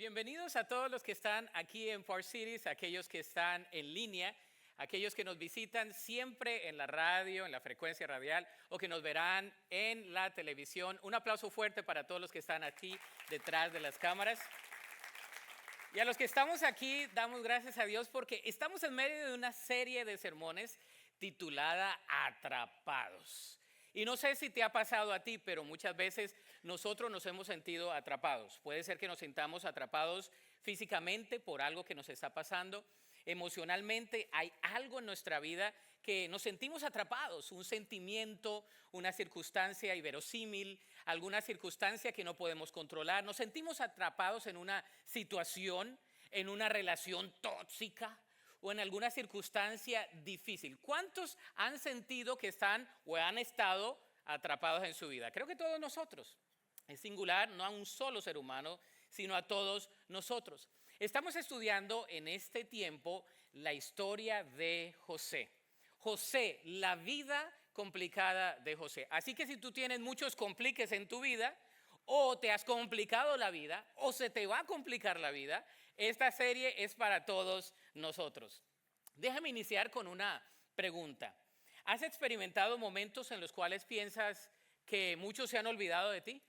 Bienvenidos a todos los que están aquí en Park Cities, aquellos que están en línea, aquellos que nos visitan siempre en la radio, en la frecuencia radial o que nos verán en la televisión. Un aplauso fuerte para todos los que están aquí detrás de las cámaras. Y a los que estamos aquí, damos gracias a Dios porque estamos en medio de una serie de sermones titulada Atrapados. Y no sé si te ha pasado a ti, pero muchas veces nosotros nos hemos sentido atrapados. Puede ser que nos sintamos atrapados físicamente por algo que nos está pasando. Emocionalmente hay algo en nuestra vida que nos sentimos atrapados, un sentimiento, una circunstancia inverosímil, alguna circunstancia que no podemos controlar. Nos sentimos atrapados en una situación, en una relación tóxica o en alguna circunstancia difícil. ¿Cuántos han sentido que están o han estado atrapados en su vida? Creo que todos nosotros. Es singular, no a un solo ser humano, sino a todos nosotros. Estamos estudiando en este tiempo la historia de José. José, la vida complicada de José. Así que si tú tienes muchos compliques en tu vida, o te has complicado la vida, o se te va a complicar la vida, esta serie es para todos nosotros. Déjame iniciar con una pregunta. ¿Has experimentado momentos en los cuales piensas que muchos se han olvidado de ti?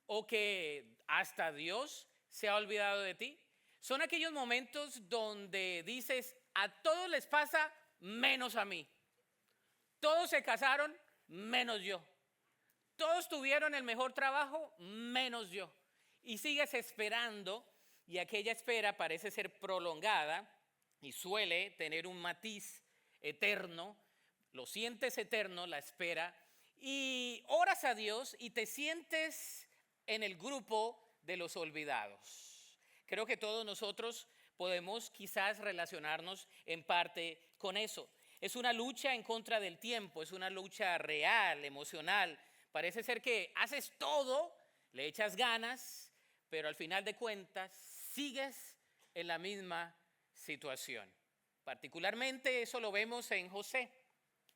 ¿O que hasta Dios se ha olvidado de ti? Son aquellos momentos donde dices, a todos les pasa menos a mí. Todos se casaron menos yo. Todos tuvieron el mejor trabajo menos yo. Y sigues esperando y aquella espera parece ser prolongada y suele tener un matiz eterno. Lo sientes eterno, la espera, y oras a Dios y te sientes en el grupo de los olvidados. Creo que todos nosotros podemos quizás relacionarnos en parte con eso. Es una lucha en contra del tiempo, es una lucha real, emocional. Parece ser que haces todo, le echas ganas, pero al final de cuentas sigues en la misma situación. Particularmente eso lo vemos en José.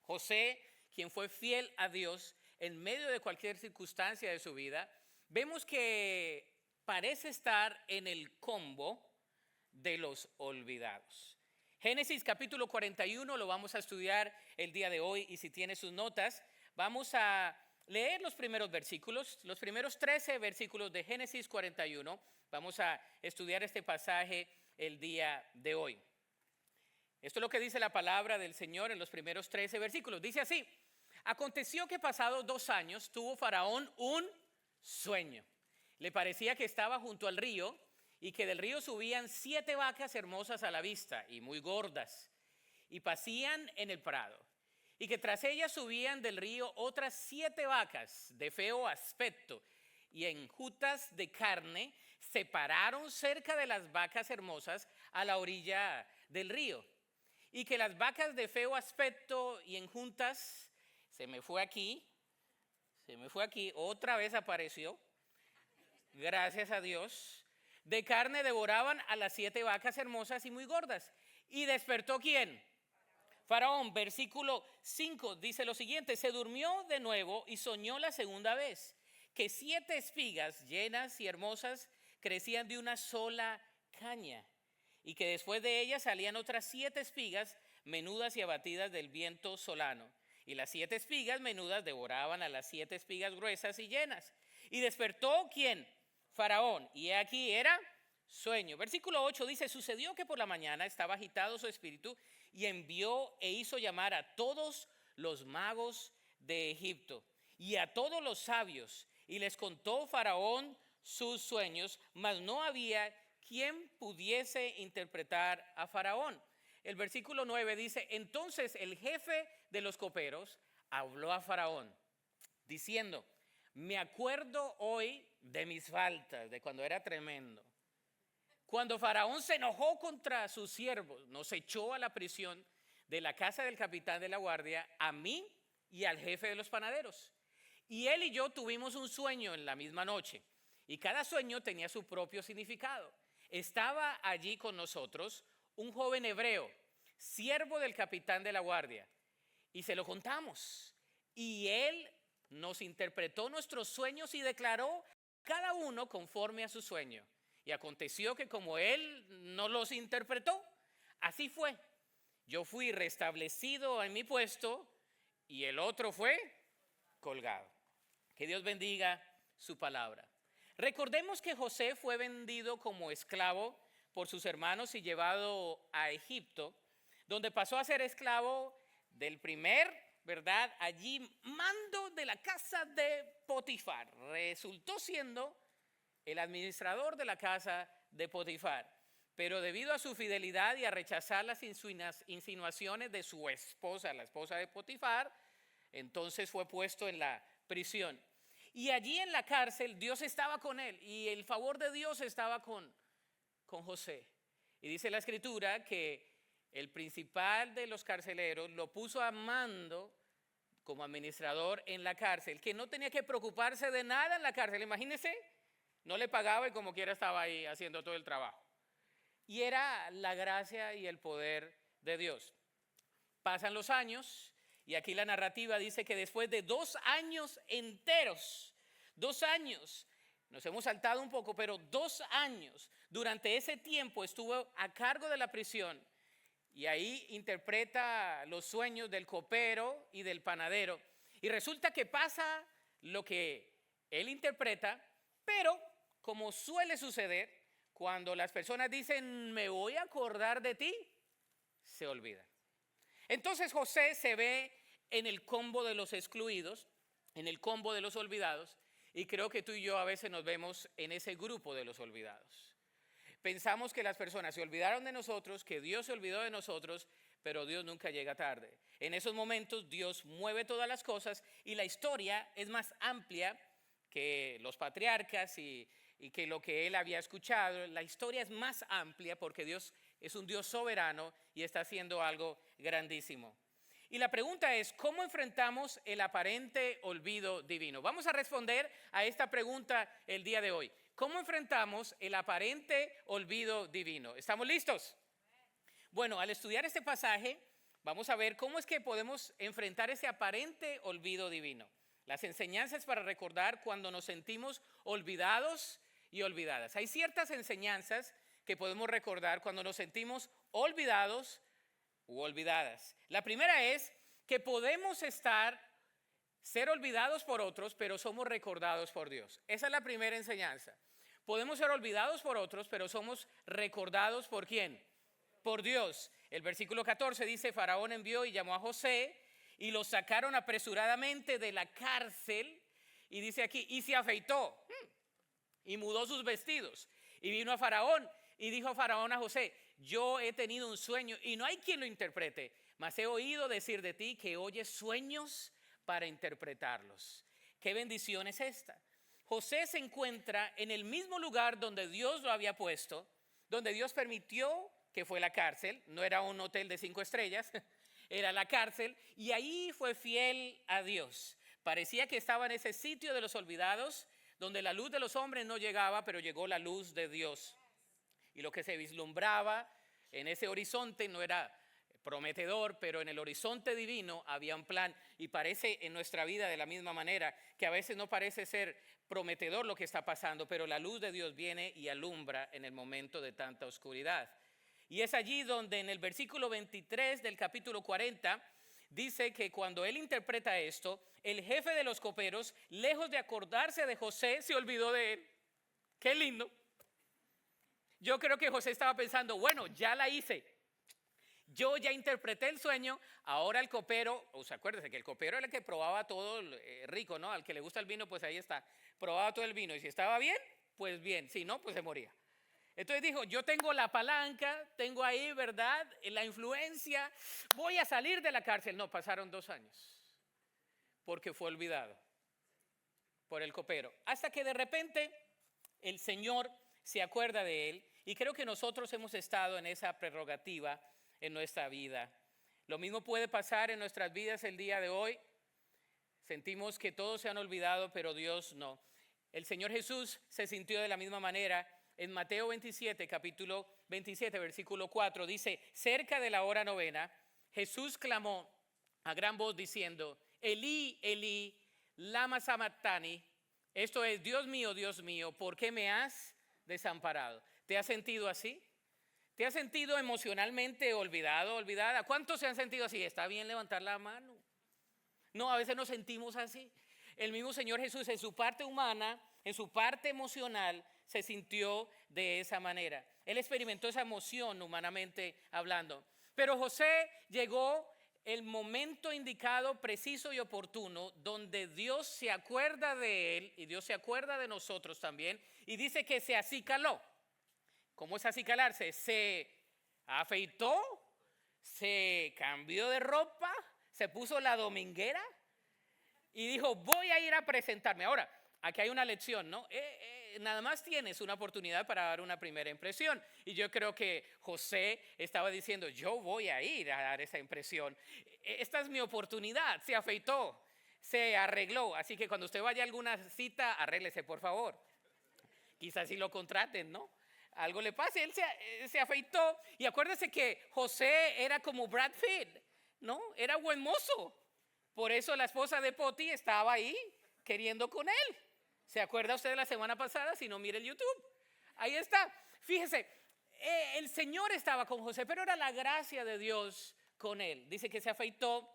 José, quien fue fiel a Dios en medio de cualquier circunstancia de su vida, vemos que parece estar en el combo de los olvidados. Génesis capítulo 41 lo vamos a estudiar el día de hoy y si tiene sus notas, vamos a leer los primeros versículos, los primeros 13 versículos de Génesis 41. Vamos a estudiar este pasaje el día de hoy. Esto es lo que dice la palabra del Señor en los primeros 13 versículos. Dice así: aconteció que pasados 2 años tuvo Faraón un sueño. Le parecía que estaba junto al río y que del río subían 7 vacas hermosas a la vista y muy gordas y pacían en el prado. Y que tras ellas subían del río otras 7 vacas de feo aspecto y enjutas de carne se pararon cerca de las vacas hermosas a la orilla del río. Y que las vacas de feo aspecto y enjuntas, se me fue aquí, otra vez apareció, gracias a Dios, de carne devoraban a las 7 vacas hermosas y muy gordas. ¿Y despertó quién? Faraón. Versículo 5 dice lo siguiente: se durmió de nuevo y soñó la segunda vez que 7 espigas llenas y hermosas crecían de una sola caña y que después de ellas salían otras 7 espigas menudas y abatidas del viento solano. Y las 7 espigas menudas devoraban a las 7 espigas gruesas y llenas. Y despertó ¿quién? Faraón. Y aquí era sueño. Versículo 8 dice: sucedió que por la mañana estaba agitado su espíritu y envió e hizo llamar a todos los magos de Egipto y a todos los sabios, y les contó Faraón sus sueños, mas no había quien pudiese interpretar a Faraón. El versículo 9 dice: entonces el jefe de los coperos habló a Faraón diciendo: me acuerdo hoy de mis faltas, de cuando era tremendo. Cuando Faraón se enojó contra sus siervos, nos echó a la prisión de la casa del capitán de la guardia, a mí y al jefe de los panaderos. Y él y yo tuvimos un sueño en la misma noche, y cada sueño tenía su propio significado. Estaba allí con nosotros un joven hebreo, siervo del capitán de la guardia, y se lo contamos. Y él nos interpretó nuestros sueños y declaró cada uno conforme a su sueño. Y aconteció que como él no los interpretó, así fue. Yo fui restablecido en mi puesto y el otro fue colgado. Que Dios bendiga su palabra. Recordemos que José fue vendido como esclavo por sus hermanos y llevado a Egipto, donde pasó a ser esclavo del primer, ¿verdad? Allí mando de la casa de Potifar. Resultó siendo el administrador de la casa de Potifar. Pero debido a su fidelidad y a rechazar las insinuaciones de su esposa, la esposa de Potifar, entonces fue puesto en la prisión. Y allí en la cárcel Dios estaba con él y el favor de Dios estaba con José. Y dice la escritura que el principal de los carceleros lo puso a mando como administrador en la cárcel, que no tenía que preocuparse de nada en la cárcel. Imagínense, no le pagaba y como quiera estaba ahí haciendo todo el trabajo. Y era la gracia y el poder de Dios. Pasan los años y aquí la narrativa dice que después de 2 años enteros, 2 años, nos hemos saltado un poco, pero 2 años, durante ese tiempo estuvo a cargo de la prisión y ahí interpreta los sueños del copero y del panadero. Y resulta que pasa lo que él interpreta, pero como suele suceder, cuando las personas dicen, me voy a acordar de ti, se olvidan. Entonces José se ve en el combo de los excluidos, en el combo de los olvidados, y creo que tú y yo a veces nos vemos en ese grupo de los olvidados. Pensamos que las personas se olvidaron de nosotros, que Dios se olvidó de nosotros, pero Dios nunca llega tarde. En esos momentos Dios mueve todas las cosas y la historia es más amplia que los patriarcas y que lo que él había escuchado. La historia es más amplia porque Dios es un Dios soberano y está haciendo algo grandísimo. Y la pregunta es, ¿cómo enfrentamos el aparente olvido divino? Vamos a responder a esta pregunta el día de hoy. ¿Cómo enfrentamos el aparente olvido divino? ¿Estamos listos? Bueno, al estudiar este pasaje, vamos a ver cómo es que podemos enfrentar ese aparente olvido divino. Las enseñanzas para recordar cuando nos sentimos olvidados y olvidadas. Hay ciertas enseñanzas que podemos recordar cuando nos sentimos olvidados u olvidadas. La primera es que podemos ser olvidados por otros, pero somos recordados por Dios. Esa es la primera enseñanza. Podemos ser olvidados por otros, pero somos recordados ¿por quién? Por Dios. El versículo 14 dice, Faraón envió y llamó a José y lo sacaron apresuradamente de la cárcel. Y dice aquí, y se afeitó y mudó sus vestidos. Y vino a Faraón y dijo a Faraón a José, yo he tenido un sueño y no hay quien lo interprete, mas he oído decir de ti que oyes sueños para interpretarlos. ¿Qué bendición es esta? José se encuentra en el mismo lugar donde Dios lo había puesto, donde Dios permitió que fue la cárcel. No era un hotel de 5 estrellas, era la cárcel, y ahí fue fiel a Dios. Parecía que estaba en ese sitio de los olvidados, donde la luz de los hombres no llegaba, pero llegó la luz de Dios. Y lo que se vislumbraba en ese horizonte no era prometedor, pero en el horizonte divino había un plan. Y parece en nuestra vida de la misma manera, que a veces no parece ser prometedor lo que está pasando, pero la luz de Dios viene y alumbra en el momento de tanta oscuridad. Y es allí donde en el versículo 23 del capítulo 40 dice que cuando él interpreta esto, el jefe de los coperos, lejos de acordarse de José, se olvidó de él. ¡Qué lindo! Yo creo que José estaba pensando, bueno, ya la hice. Yo ya interpreté el sueño, ahora el copero, o sea, acuérdense que el copero era el que probaba todo rico, ¿no? Al que le gusta el vino, pues ahí está, probaba todo el vino. Y si estaba bien, pues bien, si no, pues se moría. Entonces dijo, yo tengo la palanca, tengo ahí, ¿verdad? La influencia, voy a salir de la cárcel. No, pasaron 2 años, porque fue olvidado por el copero. Hasta que de repente el Señor se acuerda de él, y creo que nosotros hemos estado en esa prerrogativa en nuestra vida. Lo mismo puede pasar en nuestras vidas el día de hoy. Sentimos que todos se han olvidado, pero Dios no. El Señor Jesús se sintió de la misma manera. En Mateo 27, capítulo 27, versículo 4, dice, cerca de la hora 9, Jesús clamó a gran voz diciendo, Elí, Elí, lama sabactani. Esto es, Dios mío, ¿por qué me has desamparado. ¿Te has sentido así? ¿Te has sentido emocionalmente olvidado, olvidada? ¿Cuántos se han sentido así? Está bien levantar la mano. No, a veces nos sentimos así. El mismo Señor Jesús en su parte humana, en su parte emocional, se sintió de esa manera. Él experimentó esa emoción humanamente hablando. Pero José llegó el momento indicado, preciso y oportuno, donde Dios se acuerda de él y Dios se acuerda de nosotros también y dice que se acicaló. ¿Cómo es acicalarse? Se afeitó, se cambió de ropa, se puso la dominguera y dijo, voy a ir a presentarme. Ahora, aquí hay una lección, ¿no? Nada más tienes una oportunidad para dar una primera impresión. Y yo creo que José estaba diciendo, yo voy a ir a dar esa impresión. Esta es mi oportunidad. Se afeitó, se arregló. Así que cuando usted vaya a alguna cita, arréglese, por favor. Quizás si lo contraten, ¿no? Algo le pase. Él se afeitó. Y acuérdese que José era como Brad Pitt, ¿no? Era buen mozo. Por eso la esposa de Poti estaba ahí queriendo con él. ¿Se acuerda usted de la semana pasada? Si no, mire el YouTube. Ahí está. Fíjese, el Señor estaba con José, pero era la gracia de Dios con él. Dice que se afeitó.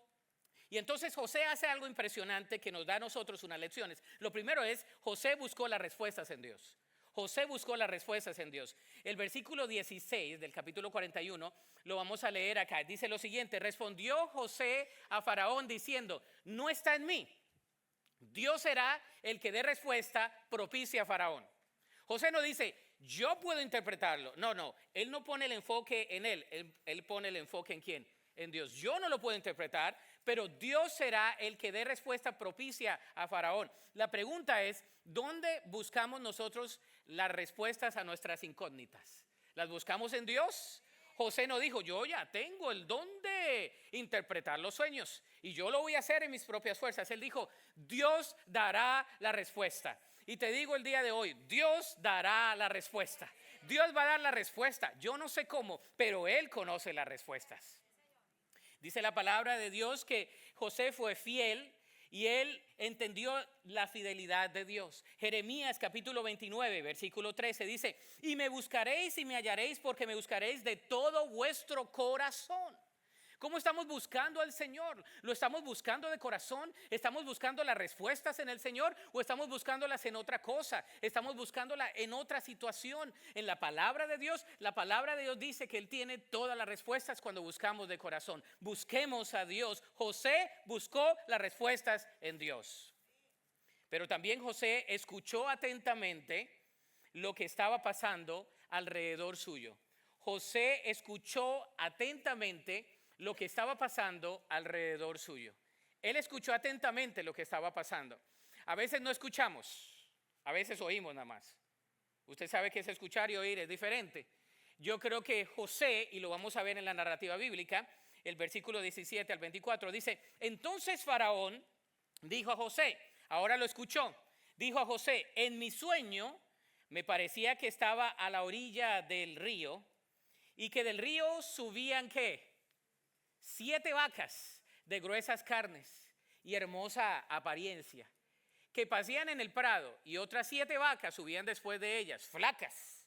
Y entonces José hace algo impresionante que nos da a nosotros unas lecciones. Lo primero es, José buscó las respuestas en Dios. José buscó las respuestas en Dios. El versículo 16 del capítulo 41 lo vamos a leer acá. Dice lo siguiente, respondió José a Faraón diciendo, no está en mí. Dios será el que dé respuesta propicia a Faraón. José no dice, yo puedo interpretarlo. No, él no pone el enfoque en él pone el enfoque en ¿quién? En Dios. Yo no lo puedo interpretar, pero Dios será el que dé respuesta propicia a Faraón. La pregunta es, ¿dónde buscamos nosotros las respuestas a nuestras incógnitas? ¿Las buscamos en Dios? José no dijo, yo ya tengo el don de interpretar los sueños y yo lo voy a hacer en mis propias fuerzas. Él dijo, Dios dará la respuesta. Y te digo el día de hoy, Dios dará la respuesta. Dios va a dar la respuesta. Yo no sé cómo, pero Él conoce las respuestas. Dice la palabra de Dios que José fue fiel y él entendió la fidelidad de Dios. Jeremías capítulo 29, versículo 13 dice, y me buscaréis y me hallaréis porque me buscaréis de todo vuestro corazón. ¿Cómo estamos buscando al Señor? ¿Lo estamos buscando de corazón? ¿Estamos buscando las respuestas en el Señor o estamos buscándolas en otra cosa? ¿Estamos buscándolas en otra situación? En la palabra de Dios, la palabra de Dios dice que Él tiene todas las respuestas cuando buscamos de corazón. Busquemos a Dios. José buscó las respuestas en Dios. Pero también José escuchó atentamente lo que estaba pasando alrededor suyo. José escuchó atentamente lo que estaba pasando alrededor suyo. Él escuchó atentamente lo que estaba pasando. A veces no escuchamos, a veces oímos nada más. Usted sabe que es escuchar y oír, es diferente. Yo creo que José, y lo vamos a ver en la narrativa bíblica, el versículo 17 al 24, dice, entonces Faraón dijo a José, ahora lo escuchó, dijo a José, en mi sueño me parecía que estaba a la orilla del río y que del río subían ¿qué? 7 vacas de gruesas carnes y hermosa apariencia, que pasían en el prado, y otras 7 vacas subían después de ellas, flacas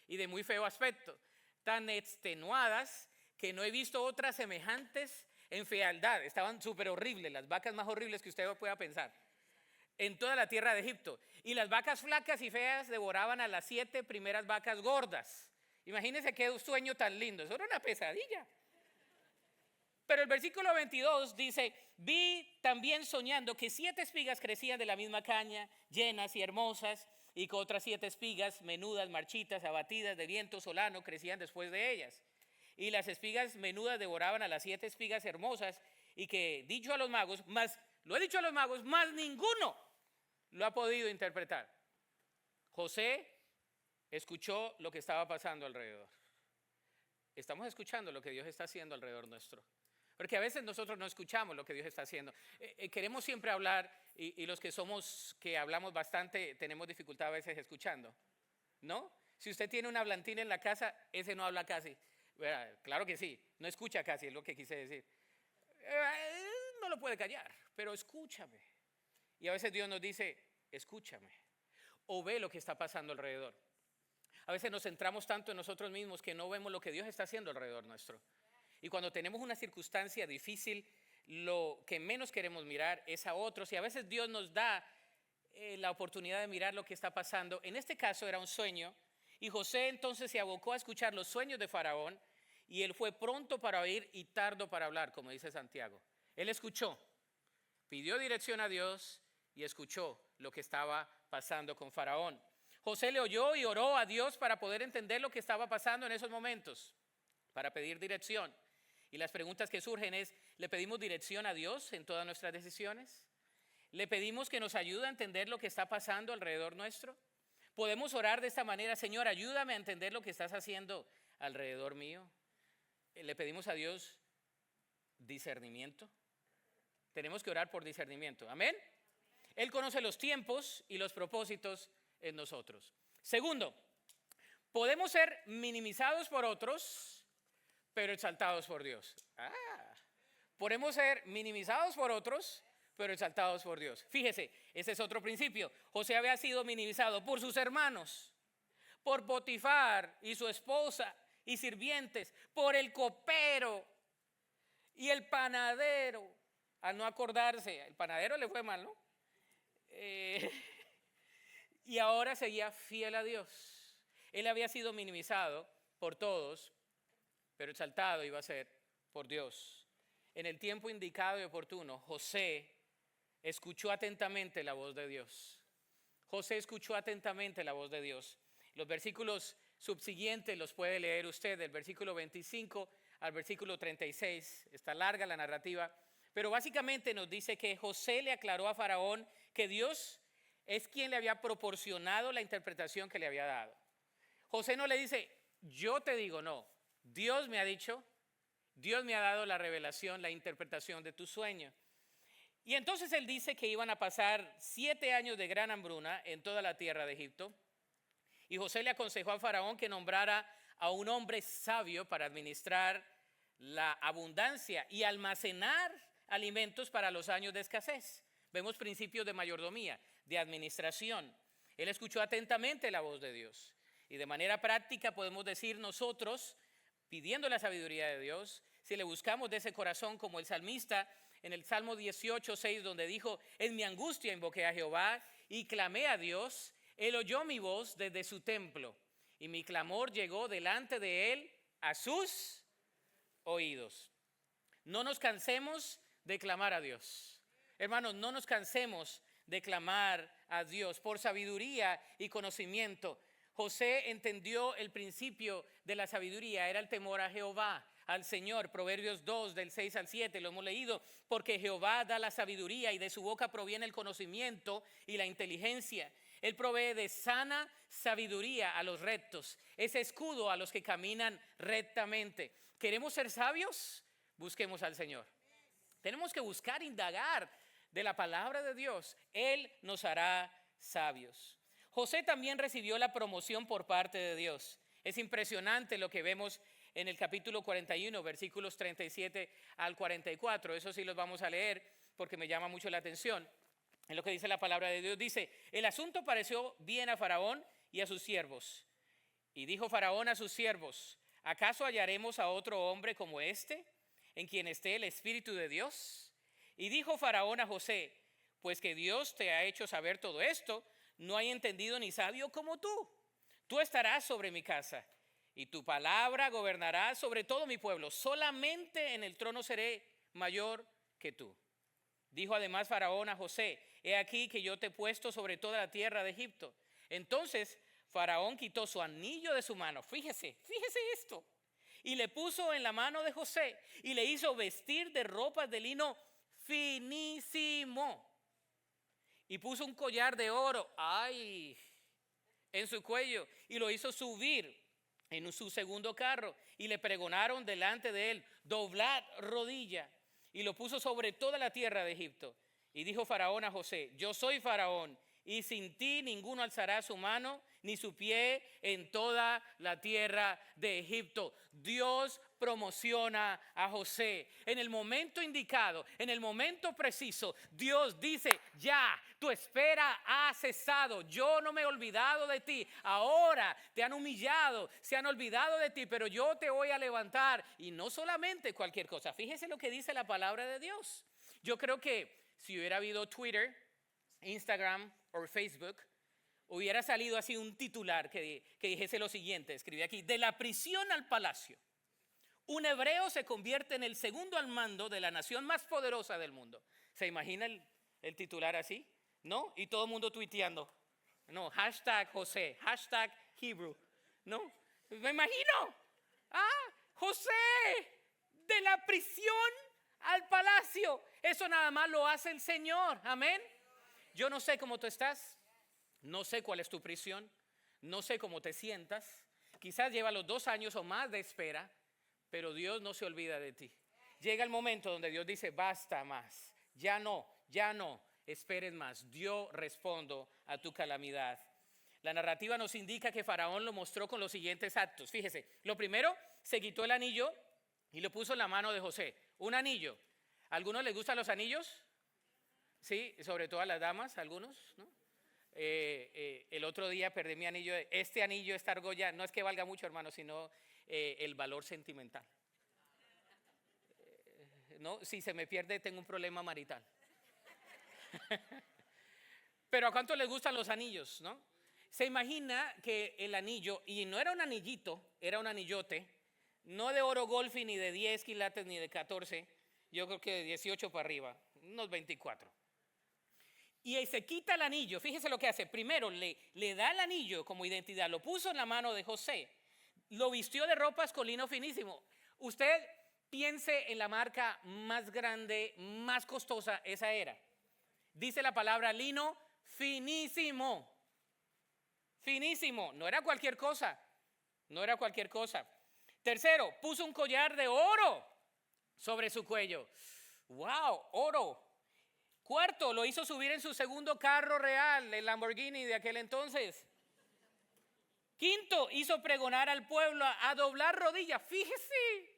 y de muy feo aspecto, tan extenuadas que no he visto otras semejantes en fealdad. Estaban súper horribles, las vacas más horribles que usted pueda pensar en toda la tierra de Egipto. Y las vacas flacas y feas devoraban a las 7 primeras vacas gordas. Imagínense qué sueño tan lindo, eso era una pesadilla. Pero el versículo 22 dice, vi también soñando que 7 espigas crecían de la misma caña, llenas y hermosas, y que otras 7 espigas, menudas, marchitas, abatidas de viento solano, crecían después de ellas. Y las espigas menudas devoraban a las 7 espigas hermosas, y que dicho a los magos, lo he dicho a los magos, más ninguno lo ha podido interpretar. José escuchó lo que estaba pasando alrededor. Estamos escuchando lo que Dios está haciendo alrededor nuestro. Porque a veces nosotros no escuchamos lo que Dios está haciendo. Queremos siempre hablar y los que hablamos bastante tenemos dificultad a veces escuchando, ¿no? Si usted tiene una hablantina en la casa, ese no habla casi. Claro que sí, no escucha casi, es lo que quise decir. No lo puede callar, pero escúchame. Y a veces Dios nos dice, escúchame o ve lo que está pasando alrededor. A veces nos centramos tanto en nosotros mismos que no vemos lo que Dios está haciendo alrededor nuestro. Y cuando tenemos una circunstancia difícil, lo que menos queremos mirar es a otros. Y a veces Dios nos da la oportunidad de mirar lo que está pasando. En este caso era un sueño. Y José entonces se abocó a escuchar los sueños de Faraón. Y él fue pronto para oír y tardo para hablar, como dice Santiago. Él escuchó, pidió dirección a Dios y escuchó lo que estaba pasando con Faraón. José le oyó y oró a Dios para poder entender lo que estaba pasando en esos momentos, para pedir dirección. Y las preguntas que surgen es, ¿le pedimos dirección a Dios en todas nuestras decisiones? ¿Le pedimos que nos ayude a entender lo que está pasando alrededor nuestro? ¿Podemos orar de esta manera? Señor, ayúdame a entender lo que estás haciendo alrededor mío. ¿Le pedimos a Dios discernimiento? Tenemos que orar por discernimiento. ¿Amén? Él conoce los tiempos y los propósitos en nosotros. Segundo, podemos ser minimizados por otros, pero exaltados por Dios. Podemos ser minimizados por otros, pero exaltados por Dios. Fíjese, ese es otro principio. José había sido minimizado por sus hermanos, por Potifar y su esposa y sirvientes, por el copero y el panadero. Al no acordarse, el panadero le fue mal, ¿no? Y ahora seguía fiel a Dios. Él había sido minimizado por todos, pero exaltado iba a ser por Dios. En el tiempo indicado y oportuno, José escuchó atentamente la voz de Dios. José escuchó atentamente la voz de Dios. Los versículos subsiguientes los puede leer usted, del versículo 25 al versículo 36. Está larga la narrativa, pero básicamente nos dice que José le aclaró a Faraón que Dios es quien le había proporcionado la interpretación que le había dado. José no le dice, yo te digo, no. Dios me ha dicho, Dios me ha dado la revelación, la interpretación de tu sueño. Y entonces él dice que iban a pasar 7 años de gran hambruna en toda la tierra de Egipto. Y José le aconsejó a Faraón que nombrara a un hombre sabio para administrar la abundancia y almacenar alimentos para los años de escasez. Vemos principios de mayordomía, de administración. Él escuchó atentamente la voz de Dios. Y de manera práctica podemos decir nosotros, pidiendo la sabiduría de Dios, si le buscamos de ese corazón como el salmista en el Salmo 18:6, donde dijo, en mi angustia invoqué a Jehová y clamé a Dios, él oyó mi voz desde su templo y mi clamor llegó delante de él a sus oídos. No nos cansemos de clamar a Dios. Hermanos, no nos cansemos de clamar a Dios por sabiduría y conocimiento. José entendió el principio de la sabiduría, era el temor a Jehová, al Señor. Proverbios 2, del 6 al 7, lo hemos leído, porque Jehová da la sabiduría y de su boca proviene el conocimiento y la inteligencia. Él provee de sana sabiduría a los rectos, es escudo a los que caminan rectamente. ¿Queremos ser sabios? Busquemos al Señor. Tenemos que buscar, indagar de la palabra de Dios. Él nos hará sabios. José también recibió la promoción por parte de Dios. Es impresionante lo que vemos en el capítulo 41, versículos 37 al 44. Eso sí los vamos a leer porque me llama mucho la atención. En lo que dice la palabra de Dios, dice, el asunto pareció bien a Faraón y a sus siervos. Y dijo Faraón a sus siervos, ¿acaso hallaremos a otro hombre como este, en quien esté el Espíritu de Dios? Y dijo Faraón a José, pues que Dios te ha hecho saber todo esto, no hay entendido ni sabio como tú. Tú estarás sobre mi casa y tu palabra gobernará sobre todo mi pueblo. Solamente en el trono seré mayor que tú. Dijo además Faraón a José, he aquí que yo te he puesto sobre toda la tierra de Egipto. Entonces Faraón quitó su anillo de su mano. Fíjese esto. Y le puso en la mano de José y le hizo vestir de ropas de lino finísimo. Y puso un collar de oro, en su cuello y lo hizo subir en su segundo carro. Y le pregonaron delante de él, doblad rodilla. Y lo puso sobre toda la tierra de Egipto. Y dijo Faraón a José, yo soy Faraón, y sin ti ninguno alzará su mano ni su pie en toda la tierra de Egipto. Dios promociona a José en el momento indicado, en el momento preciso. Dios dice, ya, Tu espera ha cesado. Yo no me he olvidado de ti. Ahora te han humillado, se han olvidado de ti, pero yo te voy a levantar. Y no solamente cualquier cosa. Fíjese lo que dice la palabra de Dios. Yo creo que si hubiera habido Twitter, Instagram o Facebook, hubiera salido así un titular que dijese lo siguiente. Escribí aquí: de la prisión al palacio. Un hebreo se convierte en el segundo al mando de la nación más poderosa del mundo. ¿Se imagina el titular así? ¿No? Y todo el mundo tuiteando. No, hashtag José, hashtag Hebrew. ¿No? Me imagino. José, de la prisión al palacio. Eso nada más lo hace el Señor. Amén. Yo no sé cómo tú estás. No sé cuál es tu prisión. No sé cómo te sientas. Quizás lleva los 2 años o más de espera. Pero Dios no se olvida de ti. Llega el momento donde Dios dice: basta más, ya no, esperes más. Yo respondo a tu calamidad. La narrativa nos indica que Faraón lo mostró con los siguientes actos. Fíjese, lo primero, se quitó el anillo y lo puso en la mano de José. Un anillo. ¿A algunos les gustan los anillos? Sí, sobre todo a las damas, algunos, ¿no? El otro día perdí mi anillo. Este anillo, esta argolla, no es que valga mucho, hermano, sino el valor sentimental. ¿No? Si se me pierde, tengo un problema marital. Pero ¿a cuántos les gustan los anillos, no? Se imagina que el anillo, y no era un anillito, era un anillote, no de oro golfi, ni de 10 quilates, ni de 14, yo creo que de 18 para arriba, unos 24. Y ahí se quita el anillo. Fíjese lo que hace. Primero le da el anillo como identidad, lo puso en la mano de José, lo vistió de ropas con lino finísimo. Usted piense en la marca más grande, más costosa, esa era. Dice la palabra lino finísimo. Finísimo, no era cualquier cosa. No era cualquier cosa. Tercero, puso un collar de oro sobre su cuello. ¡Wow! Oro. Cuarto, lo hizo subir en su segundo carro real, el Lamborghini de aquel entonces. Quinto, hizo pregonar al pueblo a doblar rodillas. Fíjese,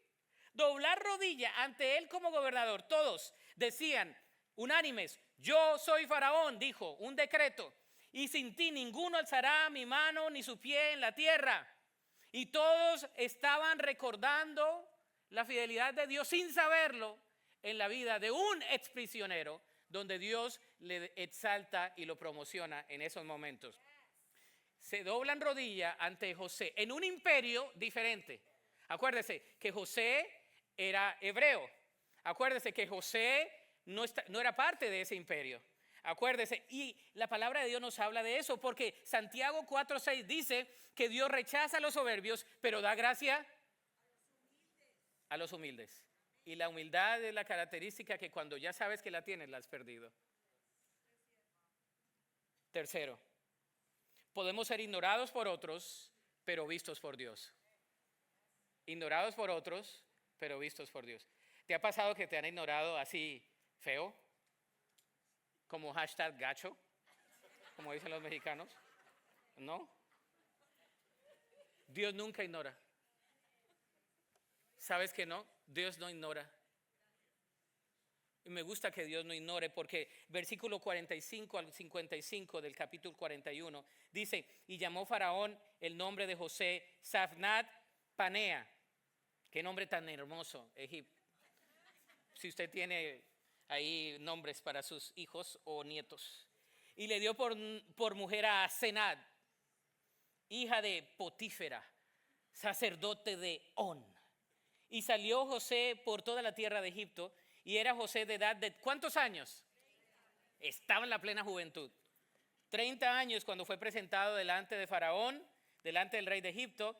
doblar rodillas ante él como gobernador. Todos decían, unánimes: yo soy Faraón, dijo, un decreto, y sin ti ninguno alzará mi mano ni su pie en la tierra. Y todos estaban recordando la fidelidad de Dios sin saberlo en la vida de un exprisionero, donde Dios le exalta y lo promociona en esos momentos. Se doblan rodillas ante José en un imperio diferente. Acuérdese que José era hebreo. Acuérdese que José no era parte de ese imperio. Acuérdese, y la palabra de Dios nos habla de eso, porque Santiago 4:6 dice que Dios rechaza a los soberbios, pero da gracia a los humildes. Y la humildad es la característica que cuando ya sabes que la tienes, la has perdido. Tercero, podemos ser ignorados por otros, pero vistos por Dios. Ignorados por otros, pero vistos por Dios. ¿Te ha pasado que te han ignorado así feo? Como hashtag gacho, como dicen los mexicanos. ¿No? Dios nunca ignora. ¿Sabes que no? Dios no ignora. Y me gusta que Dios no ignore, porque versículo 45 al 55 del capítulo 41 dice: y llamó Faraón el nombre de José Zaphnath Panea. Qué nombre tan hermoso, Egipto. Si usted tiene ahí nombres para sus hijos o nietos. Y le dio por mujer a Asenat, hija de Potífera, sacerdote de On. Y salió José por toda la tierra de Egipto, y era José de edad de ¿cuántos años? Estaba en la plena juventud. 30 años cuando fue presentado delante de Faraón, delante del rey de Egipto,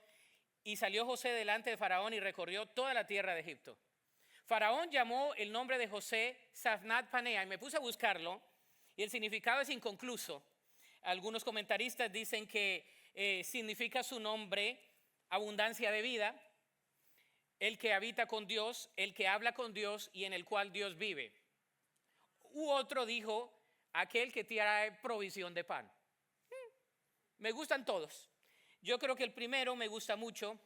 y salió José delante de Faraón y recorrió toda la tierra de Egipto. Faraón llamó el nombre de José Zaphnath Panea, y me puse a buscarlo, y el significado es inconcluso. Algunos comentaristas dicen que significa su nombre abundancia de vida, el que habita con Dios, el que habla con Dios y en el cual Dios vive. U otro dijo, aquel que trae provisión de pan. Me gustan todos. Yo creo que el primero me gusta mucho,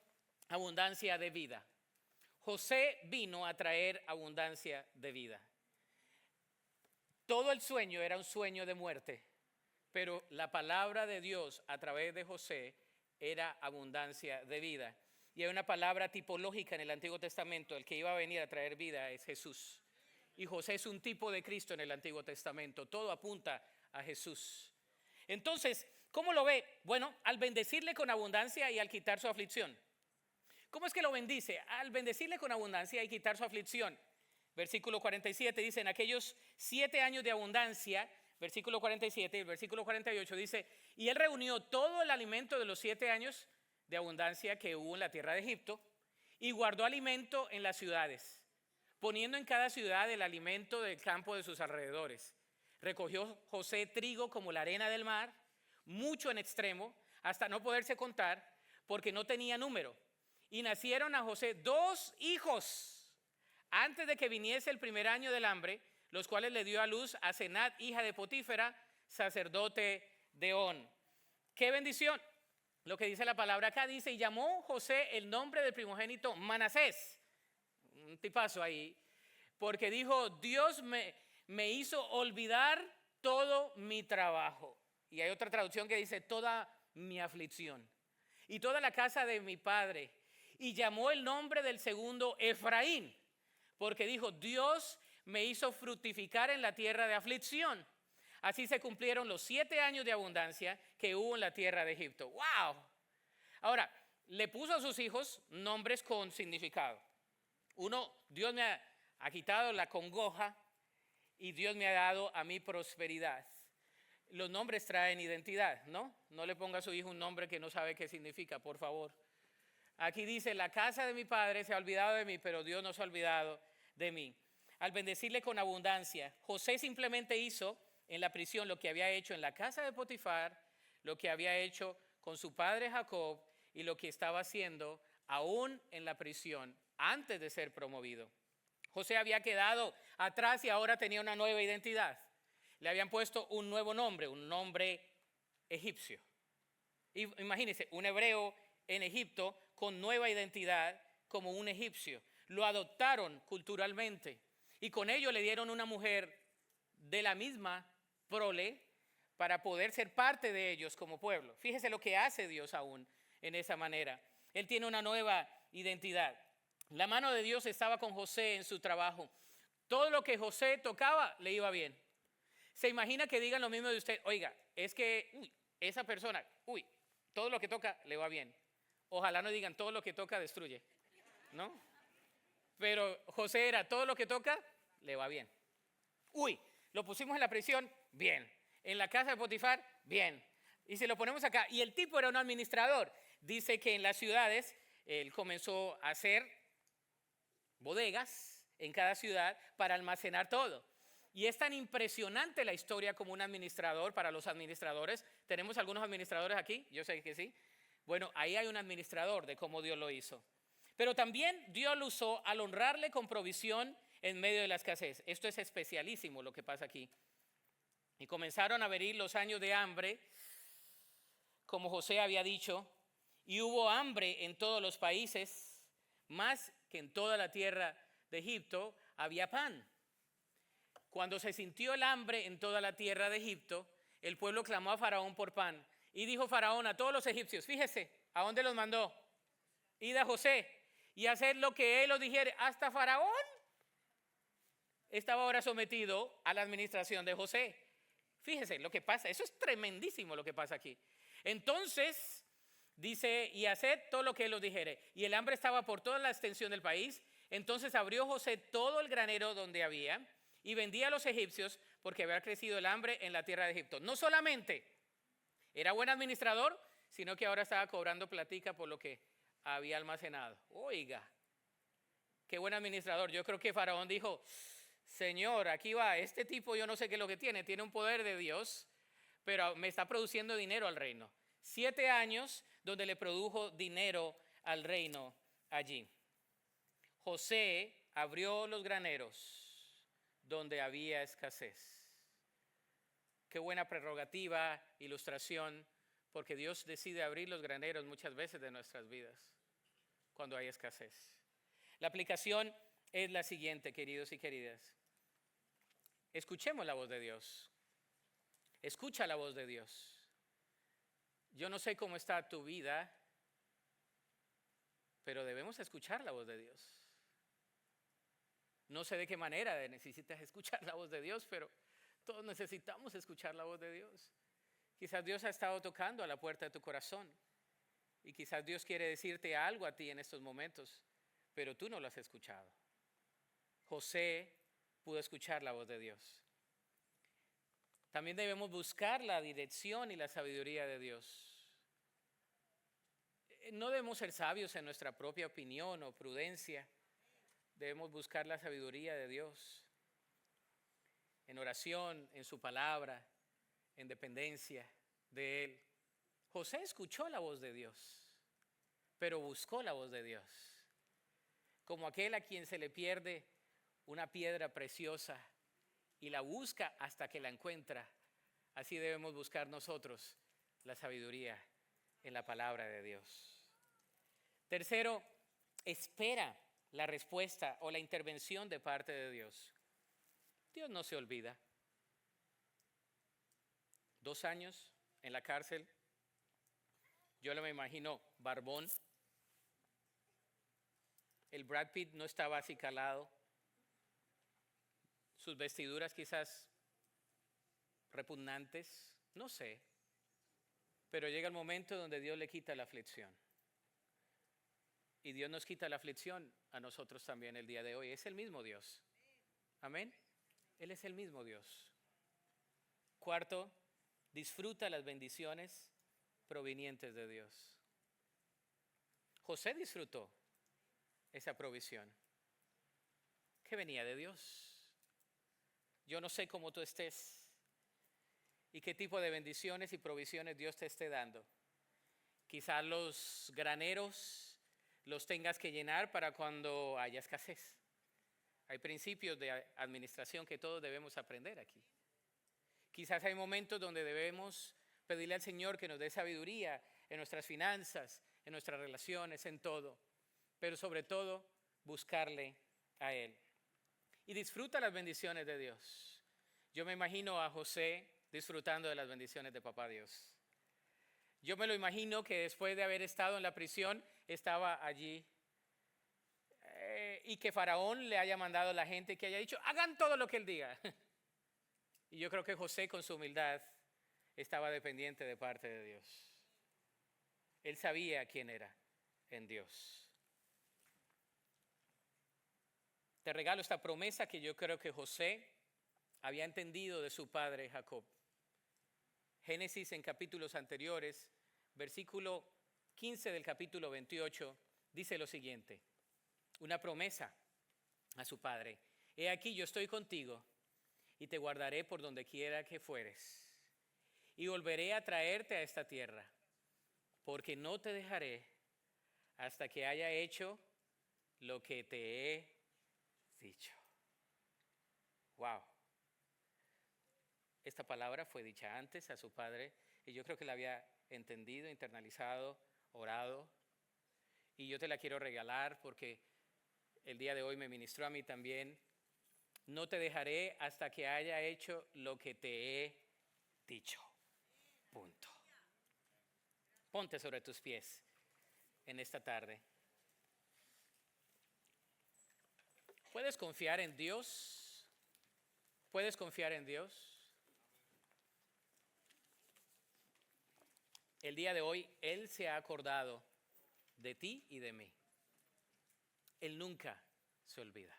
abundancia de vida. José vino a traer abundancia de vida. Todo el sueño era un sueño de muerte, pero la palabra de Dios a través de José era abundancia de vida. Y hay una palabra tipológica en el Antiguo Testamento: el que iba a venir a traer vida es Jesús. Y José es un tipo de Cristo en el Antiguo Testamento. Todo apunta a Jesús. Entonces, ¿cómo lo ve? Bueno, al bendecirle con abundancia y al quitar su aflicción. ¿Cómo es que lo bendice? Al bendecirle con abundancia y quitar su aflicción. Versículo 47 dice: en aquellos 7 años de abundancia, versículo 47, y el versículo 48 dice: y él reunió todo el alimento de los 7 años de abundancia que hubo en la tierra de Egipto, y guardó alimento en las ciudades, poniendo en cada ciudad el alimento del campo de sus alrededores. Recogió José trigo como la arena del mar, mucho en extremo, hasta no poderse contar, porque no tenía número. Y nacieron a José 2 hijos antes de que viniese el primer año del hambre, los cuales le dio a luz a Senat, hija de Potífera, sacerdote de On. ¡Qué bendición! Lo que dice la palabra acá dice: y llamó José el nombre del primogénito Manasés. Un tipazo ahí. Porque dijo: Dios me hizo olvidar todo mi trabajo. Y hay otra traducción que dice: toda mi aflicción. Y toda la casa de mi padre. Y llamó el nombre del segundo Efraín, porque dijo: Dios me hizo fructificar en la tierra de aflicción. Así se cumplieron los 7 años de abundancia que hubo en la tierra de Egipto. ¡Wow! Ahora, le puso a sus hijos nombres con significado. Uno: Dios me ha quitado la congoja y Dios me ha dado a mí prosperidad. Los nombres traen identidad, ¿no? No le ponga a su hijo un nombre que no sabe qué significa, por favor. Aquí dice: la casa de mi padre se ha olvidado de mí, pero Dios no se ha olvidado de mí. Al bendecirle con abundancia, José simplemente hizo en la prisión lo que había hecho en la casa de Potifar, lo que había hecho con su padre Jacob y lo que estaba haciendo aún en la prisión antes de ser promovido. José había quedado atrás y ahora tenía una nueva identidad. Le habían puesto un nuevo nombre, un nombre egipcio. Imagínense, un hebreo en Egipto con nueva identidad como un egipcio. Lo adoptaron culturalmente y con ello le dieron una mujer de la misma prole para poder ser parte de ellos como pueblo. Fíjese lo que hace Dios aún en esa manera. Él tiene una nueva identidad. La mano de Dios estaba con José en su trabajo. Todo lo que José tocaba le iba bien. ¿Se imagina que digan lo mismo de usted? Oiga, es que esa persona, todo lo que toca le va bien. Ojalá no digan: todo lo que toca destruye, ¿no? Pero José era: todo lo que toca le va bien. Lo pusimos en la prisión, bien. En la casa de Potifar, bien. Y si lo ponemos acá, y el tipo era un administrador. Dice que en las ciudades él comenzó a hacer bodegas en cada ciudad para almacenar todo. Y es tan impresionante la historia como un administrador. Para los administradores, ¿tenemos algunos administradores aquí? Yo sé que sí. Bueno, ahí hay un administrador de cómo Dios lo hizo. Pero también Dios lo usó al honrarle con provisión en medio de la escasez. Esto es especialísimo lo que pasa aquí. Y comenzaron a venir los años de hambre, como José había dicho, y hubo hambre en todos los países, más que en toda la tierra de Egipto había pan. Cuando se sintió el hambre en toda la tierra de Egipto, el pueblo clamó a Faraón por pan. Y dijo Faraón a todos los egipcios: fíjese, ¿a dónde los mandó? Id a José y haced lo que él os dijere. Hasta Faraón estaba ahora sometido a la administración de José. Fíjese lo que pasa, eso es tremendísimo lo que pasa aquí. Entonces dice: y haced todo lo que él os dijere. Y el hambre estaba por toda la extensión del país. Entonces abrió José todo el granero donde había y vendía a los egipcios, porque había crecido el hambre en la tierra de Egipto. No solamente era buen administrador, sino que ahora estaba cobrando platica por lo que había almacenado. Oiga, qué buen administrador. Yo creo que Faraón dijo: Señor, aquí va, este tipo yo no sé qué es lo que tiene un poder de Dios, pero me está produciendo dinero al reino. 7 años donde le produjo dinero al reino allí. José abrió los graneros donde había escasez. Qué buena prerrogativa, ilustración, porque Dios decide abrir los graneros muchas veces de nuestras vidas cuando hay escasez. La aplicación es la siguiente, queridos y queridas. Escuchemos la voz de Dios. Escucha la voz de Dios. Yo no sé cómo está tu vida, pero debemos escuchar la voz de Dios. No sé de qué manera necesitas escuchar la voz de Dios, pero todos necesitamos escuchar la voz de Dios. Quizás Dios ha estado tocando a la puerta de tu corazón y quizás Dios quiere decirte algo a ti en estos momentos, pero tú no lo has escuchado. José pudo escuchar la voz de Dios. También debemos buscar la dirección y la sabiduría de Dios. No debemos ser sabios en nuestra propia opinión o prudencia. Debemos buscar la sabiduría de Dios en oración, en su palabra, en dependencia de Él. José escuchó la voz de Dios, pero buscó la voz de Dios. Como aquel a quien se le pierde una piedra preciosa y la busca hasta que la encuentra, así debemos buscar nosotros la sabiduría en la palabra de Dios. Tercero, espera la respuesta o la intervención de parte de Dios. Dios no se olvida. 2 años en la cárcel, yo me imagino barbón. El Brad Pitt no estaba así calado. Sus vestiduras quizás repugnantes, no sé. Pero llega el momento donde Dios le quita la aflicción. Y Dios nos quita la aflicción a nosotros también el día de hoy. Es el mismo Dios. Amén. Él es el mismo Dios. Cuarto, disfruta las bendiciones provenientes de Dios. José disfrutó esa provisión que venía de Dios. Yo no sé cómo tú estés y qué tipo de bendiciones y provisiones Dios te esté dando. Quizás los graneros los tengas que llenar para cuando haya escasez. Hay principios de administración que todos debemos aprender aquí. Quizás hay momentos donde debemos pedirle al Señor que nos dé sabiduría en nuestras finanzas, en nuestras relaciones, en todo. Pero sobre todo, buscarle a Él. Y disfruta las bendiciones de Dios. Yo me imagino a José disfrutando de las bendiciones de Papá Dios. Yo me lo imagino que después de haber estado en la prisión, estaba allí y que Faraón le haya mandado a la gente que haya dicho, hagan todo lo que él diga. Y yo creo que José con su humildad estaba dependiente de parte de Dios. Él sabía quién era en Dios. Te regalo esta promesa que yo creo que José había entendido de su padre Jacob. Génesis en capítulos anteriores, versículo 15 del capítulo 28, dice lo siguiente, una promesa a su padre. He aquí yo estoy contigo y te guardaré por donde quiera que fueres y volveré a traerte a esta tierra, porque no te dejaré hasta que haya hecho lo que te he dicho. Wow. Esta palabra fue dicha antes a su padre y yo creo que la había entendido, internalizado, orado. Y yo te la quiero regalar porque el día de hoy me ministró a mí también. No te dejaré hasta que haya hecho lo que te he dicho. Punto. Ponte sobre tus pies en esta tarde. ¿Puedes confiar en Dios? ¿Puedes confiar en Dios? El día de hoy, Él se ha acordado de ti y de mí. Él nunca se olvida.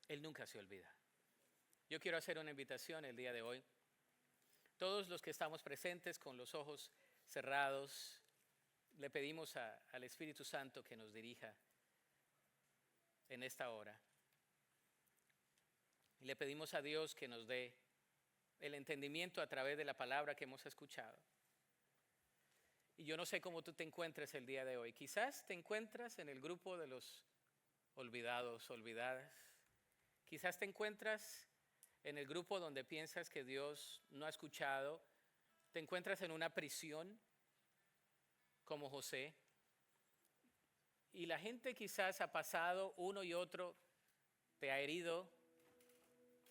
Él nunca se olvida. Yo quiero hacer una invitación el día de hoy. Todos los que estamos presentes con los ojos cerrados, le pedimos al Espíritu Santo que nos dirija en esta hora. Y le pedimos a Dios que nos dé el entendimiento a través de la palabra que hemos escuchado. Y yo no sé cómo tú te encuentres el día de hoy. Quizás te encuentras en el grupo de los olvidados, olvidadas. Quizás te encuentras en el grupo donde piensas que Dios no ha escuchado. Te encuentras en una prisión como José. Y la gente quizás ha pasado, uno y otro te ha herido,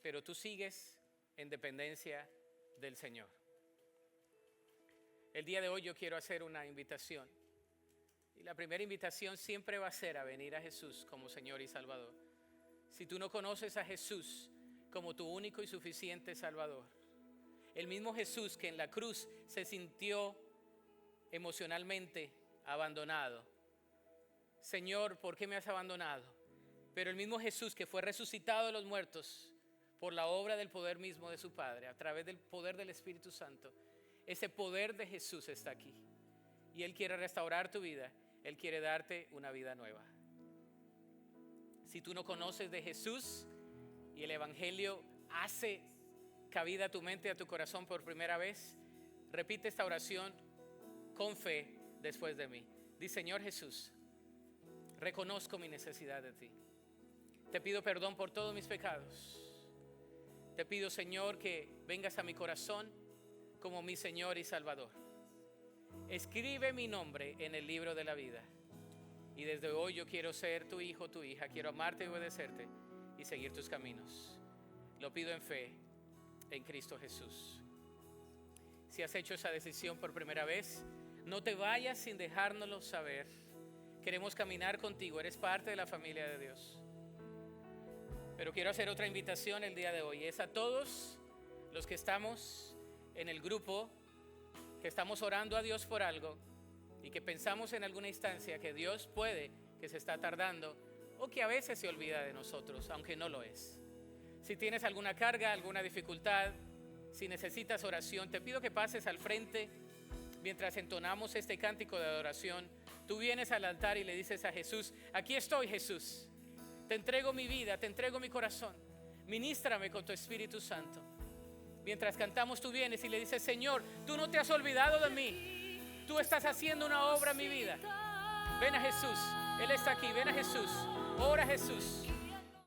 pero tú sigues en dependencia del Señor. El día de hoy yo quiero hacer una invitación. Y la primera invitación siempre va a ser a venir a Jesús como Señor y Salvador. Si tú no conoces a Jesús como tu único y suficiente Salvador, el mismo Jesús que en la cruz se sintió emocionalmente abandonado. Señor, ¿por qué me has abandonado? Pero el mismo Jesús que fue resucitado de los muertos por la obra del poder mismo de su Padre, a través del poder del Espíritu Santo, ese poder de Jesús está aquí. Y Él quiere restaurar tu vida. Él quiere darte una vida nueva. Si tú no conoces de Jesús y el Evangelio hace cabida a tu mente y a tu corazón por primera vez, repite esta oración con fe después de mí. Di: Señor Jesús, reconozco mi necesidad de ti. Te pido perdón por todos mis pecados. Te pido, Señor, que vengas a mi corazón como mi Señor y Salvador. Escribe mi nombre en el libro de la vida. Y desde hoy yo quiero ser tu hijo, tu hija. Quiero amarte y obedecerte y seguir tus caminos. Lo pido en fe en Cristo Jesús. Si has hecho esa decisión por primera vez, no te vayas sin dejárnoslo saber. Queremos caminar contigo. Eres parte de la familia de Dios. Pero quiero hacer otra invitación el día de hoy. Es a todos los que estamos en el grupo, que estamos orando a Dios por algo y que pensamos en alguna instancia que Dios puede que se está tardando o que a veces se olvida de nosotros, aunque no lo es. Si tienes alguna carga, alguna dificultad, si necesitas oración, te pido que pases al frente mientras entonamos este cántico de adoración. Tú vienes al altar y le dices a Jesús: aquí estoy, Jesús. Te entrego mi vida, te entrego mi corazón. Ministrame con tu Espíritu Santo. Mientras cantamos, tú vienes y le dices: Señor, tú no te has olvidado de mí. Tú estás haciendo una obra en mi vida. Ven a Jesús, Él está aquí. Ven a Jesús, ora a Jesús.